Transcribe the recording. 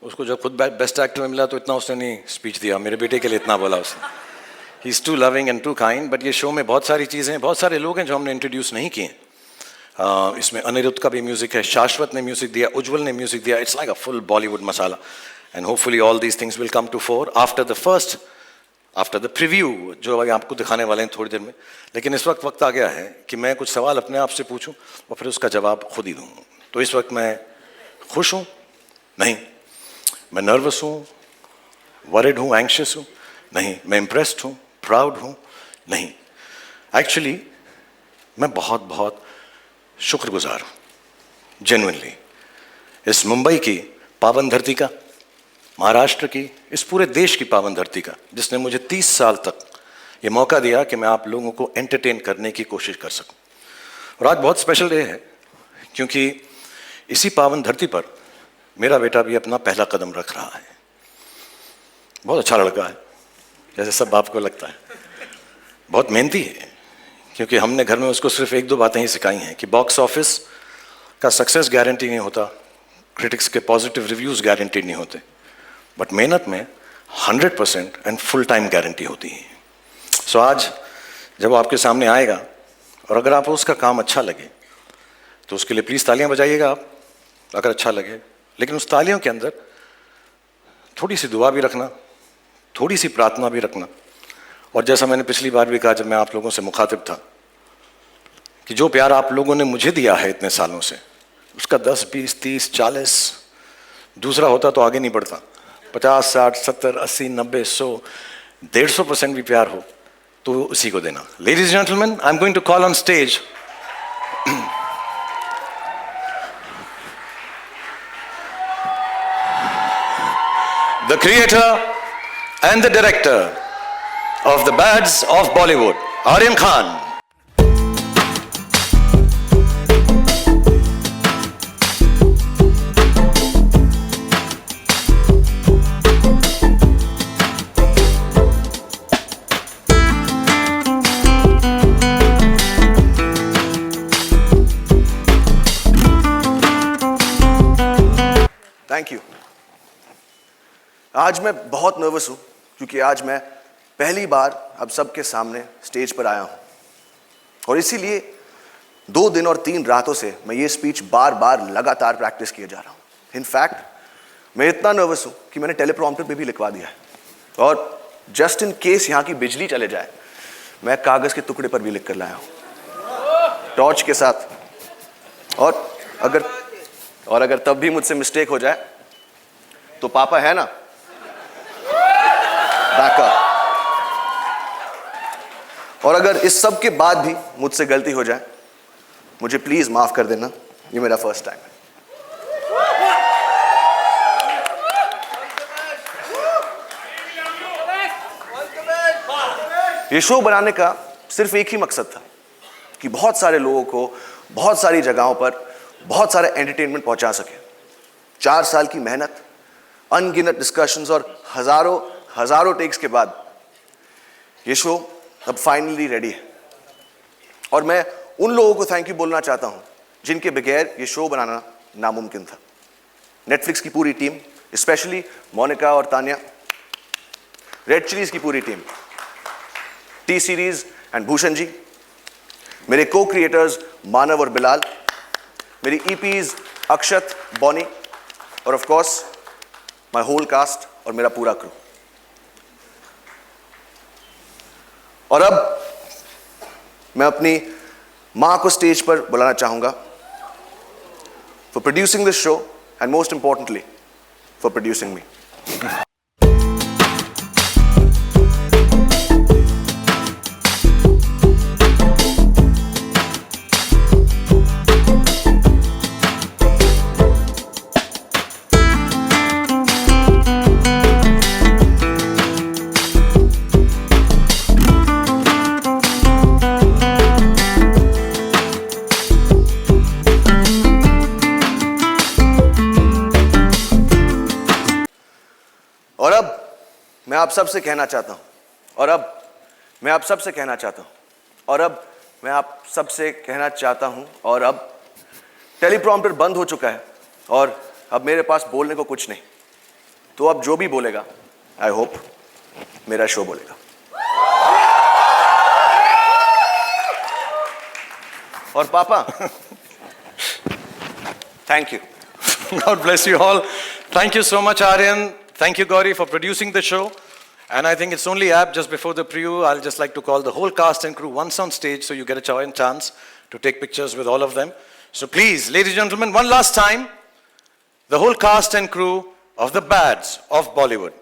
उसको जब खुद बेस्ट एक्टर में मिला तो इतना उसने नहीं स्पीच दिया, मेरे बेटे के लिए इतना बोला उसने। He is too loving and too kind. But ये शो में बहुत सारी चीज़ें, बहुत सारे लोग हैं जो हमने इंट्रोड्यूस नहीं किए। इसमें अनिरुद्ध का भी म्यूज़िक है, शाश्वत ने म्यूज़िक दिया, उज्जवल ने म्यूज़िक दिया। It's like a full Bollywood masala and hopefully all these things will come to fore after the preview जो अभी आपको दिखाने वाले हैं थोड़ी देर में। लेकिन इस वक्त आ गया है कि मैं कुछ सवाल अपने आप से पूछूं और फिर उसका जवाब खुद ही दूं। तो इस वक्त मैं खुश हूं? नहीं। मैं नर्वस हूं, वरिड हूं, एंग्शियस हूं? नहीं। मैं इम्प्रेस्ड हूं, प्राउड हूं? नहीं। एक्चुअली मैं बहुत बहुत शुक्रगुजार हूं, जेन्युइनली, इस मुंबई की पावन धरती का, महाराष्ट्र की, इस पूरे देश की पावन धरती का, जिसने मुझे 30 साल तक ये मौका दिया कि मैं आप लोगों को एंटरटेन करने की कोशिश कर सकूं। और आज बहुत स्पेशल डे है क्योंकि इसी पावन धरती पर मेरा बेटा भी अपना पहला कदम रख रहा है। बहुत अच्छा लड़का है, जैसे सब बाप को लगता है। बहुत मेहनती है क्योंकि हमने घर में उसको सिर्फ 1-2 बातें ही सिखाई हैं कि बॉक्स ऑफिस का सक्सेस गारंटी नहीं होता, क्रिटिक्स के पॉजिटिव रिव्यूज़ गारंटी नहीं होते, बट मेहनत में 100% एंड फुल टाइम गारंटी होती है। सो आज जब वो आपके सामने आएगा और अगर आपको उसका काम अच्छा लगे तो उसके लिए प्लीज़ तालियां बजाइएगा आप, अगर अच्छा लगे। लेकिन उस तालियों के अंदर थोड़ी सी दुआ भी रखना, थोड़ी सी प्रार्थना भी रखना। और जैसा मैंने पिछली बार भी कहा जब मैं आप लोगों से मुखातिब था कि जो प्यार आप लोगों ने मुझे दिया है इतने सालों से, उसका 10, 20, 30, 40 दूसरा होता तो आगे नहीं बढ़ता। 50, 60, 70, 80, 90, 100, 150% भी प्यार हो तो उसी को देना। Ladies and gentleman, I am going to call on stage the creator and the director of the Bads of Bollywood, Aryan Khan. Thank you. आज मैं बहुत नर्वस हूं क्योंकि आज मैं पहली बार अब सबके सामने स्टेज पर आया हूं और इसीलिए 2 दिन और 3 रातों से मैं ये स्पीच बार बार लगातार प्रैक्टिस किए जा रहा हूं। इनफैक्ट मैं इतना नर्वस हूं कि मैंने टेलीप्रॉम्प्टर पे भी लिखवा दिया है और जस्ट इन केस यहां की बिजली चले जाए मैं कागज के टुकड़े पर भी लिख कर लाया हूं टॉर्च के साथ। और अगर तब भी मुझसे मिस्टेक हो जाए तो पापा है ना बैकअप। और अगर इस सब के बाद भी मुझसे गलती हो जाए मुझे प्लीज माफ कर देना, ये मेरा फर्स्ट टाइम है। ये शो बनाने का सिर्फ एक ही मकसद था कि बहुत सारे लोगों को बहुत सारी जगहों पर बहुत सारे एंटरटेनमेंट पहुंचा सके। 4 साल की मेहनत, अनगिनत डिस्कशंस और हजारों टेक्स के बाद ये शो अब फाइनली रेडी है। और मैं उन लोगों को थैंक यू बोलना चाहता हूं जिनके बगैर ये शो बनाना नामुमकिन था। नेटफ्लिक्स की पूरी टीम, स्पेशली मोनिका और तानिया, रेड चिलीज की पूरी टीम, T series and Bhushan ji, मेरे को क्रिएटर्स मानव और बिलाल, मेरी ईपीज अक्षत, बॉनी और of course my whole cast और मेरा पूरा क्रू। और अब मैं अपनी मां को स्टेज पर बुलाना चाहूंगा for producing this show and most importantly for producing me. और अब मैं आप सबसे कहना चाहता हूं, और अब मैं आप सबसे कहना चाहता हूं, और अब मैं आप सबसे कहना चाहता हूं, और अब टेलीप्रॉम्प्टर बंद हो चुका है और अब मेरे पास बोलने को कुछ नहीं। तो अब जो भी बोलेगा, आई होप मेरा शो बोलेगा। और पापा, thank you. God bless you all. Thank you so much, Aryan. Thank you, Gauri, for producing the show. And I think it's only apt, just before the preview, I'll just like to call the whole cast and crew once on stage so you get a chance to take pictures with all of them. So please, ladies and gentlemen, one last time, the whole cast and crew of the Bads of Bollywood.